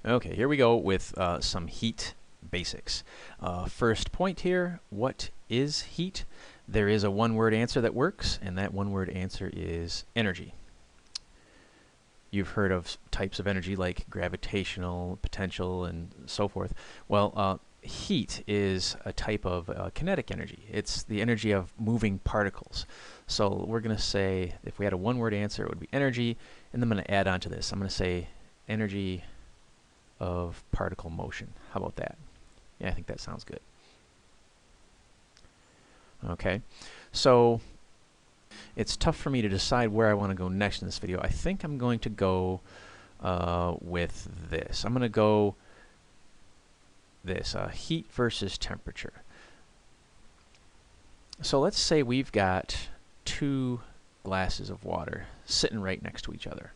Okay, here we go with some heat basics. First point here, what is heat? There is a one-word answer that works, and that one-word answer is energy. You've heard of types of energy like gravitational, potential, and so forth. Well, heat is a type of kinetic energy. It's the energy of moving particles. So we're going to say, if we had a one-word answer, it would be energy, and then I'm going to add on to this. I'm going to say energy of particle motion. How about that? Yeah, I think that sounds good. Okay, so it's tough for me to decide where I want to go next in this video. I think I'm going to go with this. I'm going to go this, heat versus temperature. So let's say we've got two glasses of water sitting right next to each other.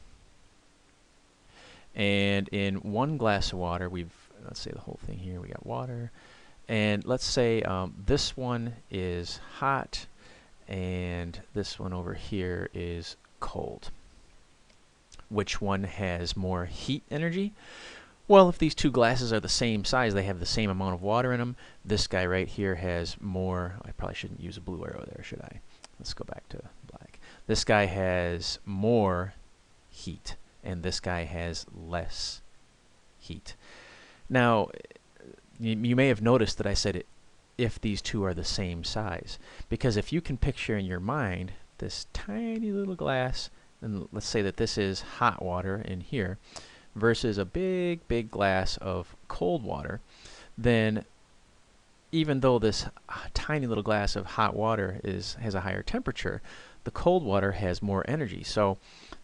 And in one glass of water, let's say the whole thing here, we got water. And let's say this one is hot, and this one over here is cold. Which one has more heat energy? Well, if these two glasses are the same size, they have the same amount of water in them. This guy right here has more. I probably shouldn't use a blue arrow there, should I? Let's go back to black. This guy has more heat, and this guy has less heat. Now, you may have noticed that I said if these two are the same size, because if you can picture in your mind this tiny little glass, and let's say that this is hot water in here, versus a big glass of cold water, then even though this tiny little glass of hot water has a higher temperature, the cold water has more energy. So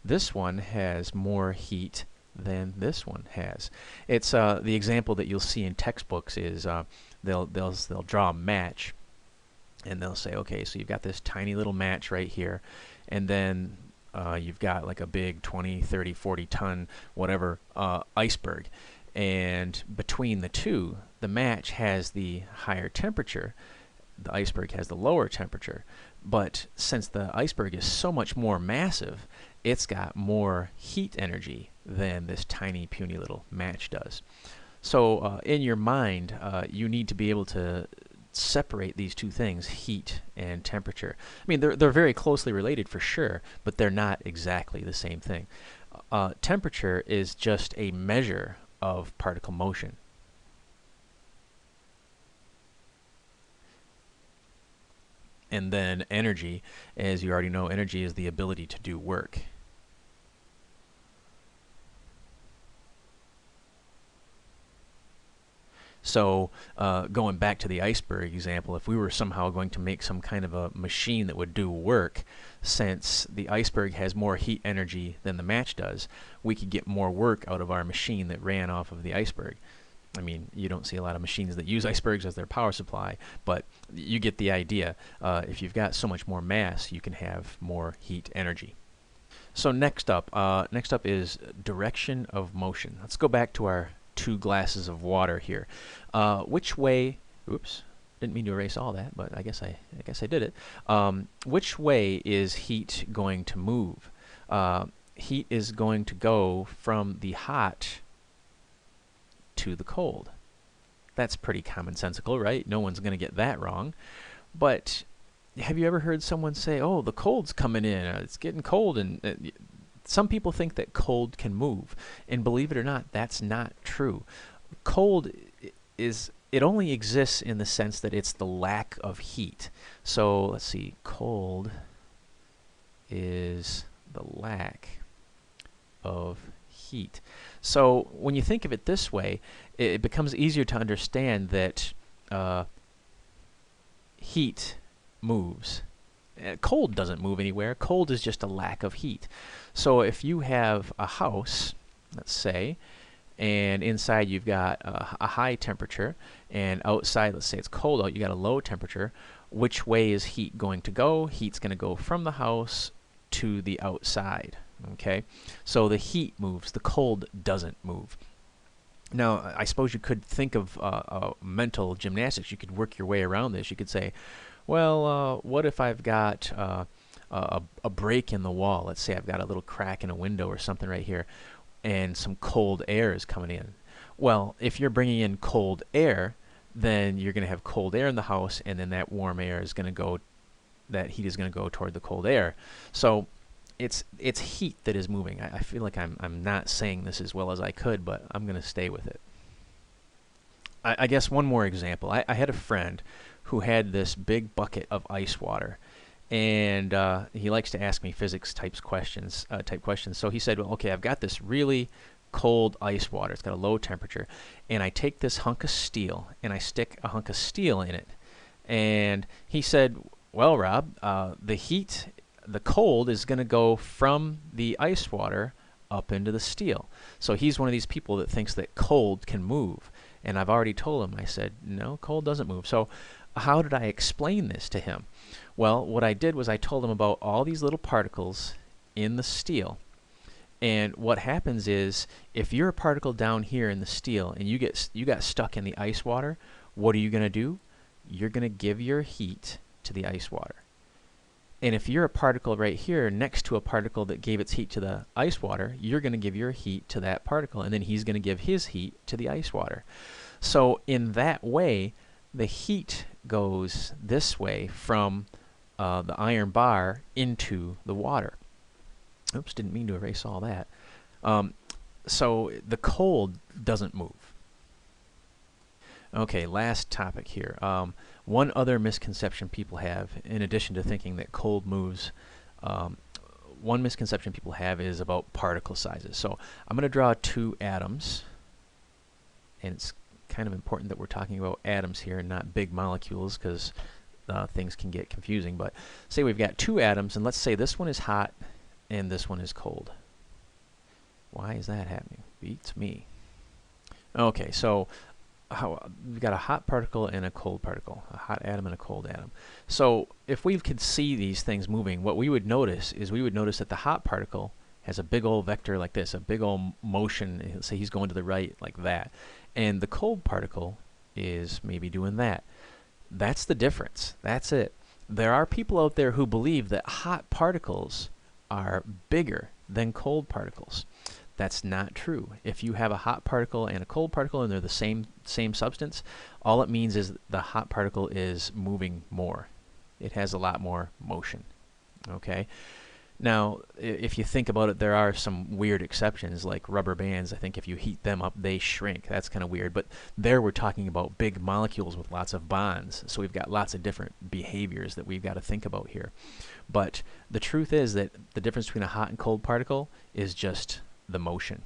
this one has more heat than this one has. It's the example that you'll see in textbooks is they'll draw a match, and they'll say, okay, so you've got this tiny little match right here, and then you've got like a big 20, 30, 40 ton whatever iceberg, and between the two, the match has the higher temperature, the iceberg has the lower temperature. But since the iceberg is so much more massive, it's got more heat energy than this tiny puny little match does. So in your mind, you need to be able to separate these two things, heat and temperature. I mean, they're very closely related for sure, but they're not exactly the same thing. Temperature is just a measure of particle motion. And then energy, as you already know, energy is the ability to do work. So going back to the iceberg example, if we were somehow going to make some kind of a machine that would do work, since the iceberg has more heat energy than the match does, we could get more work out of our machine that ran off of the iceberg. I mean, you don't see a lot of machines that use icebergs as their power supply, but you get the idea. If you've got so much more mass, you can have more heat energy. So next up is direction of motion. Let's go back to our two glasses of water here. Which way? Oops, didn't mean to erase all that, but I guess I did it. Which way is heat going to move? Heat is going to go from the hot to the cold. That's pretty commonsensical, right? No one's going to get that wrong. But have you ever heard someone say, oh, the cold's coming in, it's getting cold, and some people think that cold can move, and believe it or not, that's not true. Cold it only exists in the sense that it's the lack of heat. So let's see, cold is the lack of heat. So when you think of it this way, it becomes easier to understand that heat moves. Cold doesn't move anywhere. Cold is just a lack of heat. So if you have a house, let's say, and inside you've got a high temperature, and outside, let's say it's cold out, you got a low temperature, which way is heat going to go? Heat's going to go from the house to the outside. Okay, so the heat moves, the cold doesn't move. Now, I suppose you could think of mental gymnastics. You could work your way around this. You could say, well, what if I've got a break in the wall? Let's say I've got a little crack in a window or something right here, and some cold air is coming in. Well, if you're bringing in cold air, then you're going to have cold air in the house, and then that warm air is going to go, that heat is going to go toward the cold air. So it's heat that is moving. I feel like I'm not saying this as well as I could, but I'm going to stay with it. I guess one more example. I had a friend who had this big bucket of ice water, and he likes to ask me physics type questions. So he said, well, okay, I've got this really cold ice water. It's got a low temperature, and I take this hunk of steel and I stick a hunk of steel in it. And he said, well, Rob, the cold is going to go from the ice water up into the steel. So he's one of these people that thinks that cold can move. And I've already told him, I said, no, cold doesn't move. So how did I explain this to him? Well, what I did was I told him about all these little particles in the steel. And what happens is, if you're a particle down here in the steel and you got stuck in the ice water, what are you going to do? You're going to give your heat to the ice water. And if you're a particle right here next to a particle that gave its heat to the ice water, you're going to give your heat to that particle, and then he's going to give his heat to the ice water. So in that way, the heat goes this way from the iron bar into the water. Oops, didn't mean to erase all that. So the cold doesn't move. Okay, last topic here. One other misconception people have, in addition to thinking that cold moves, one misconception people have is about particle sizes. So I'm going to draw two atoms, and it's kind of important that we're talking about atoms here and not big molecules, because things can get confusing. But say we've got two atoms, and let's say this one is hot and this one is cold. Why is that happening? Beats me. Okay, so we've got a hot particle and a cold particle, a hot atom and a cold atom. So if we could see these things moving, what we would notice is that the hot particle has a big old vector like this, a big old motion. Say he's going to the right like that. And the cold particle is maybe doing that. That's the difference. That's it. There are people out there who believe that hot particles are bigger than cold particles. That's not true. If you have a hot particle and a cold particle and they're the same substance, all it means is the hot particle is moving more. It has a lot more motion. Okay? Now, if you think about it, there are some weird exceptions, like rubber bands. I think if you heat them up, they shrink. That's kind of weird. But there we're talking about big molecules with lots of bonds. So we've got lots of different behaviors that we've got to think about here. But the truth is that the difference between a hot and cold particle is just the motion.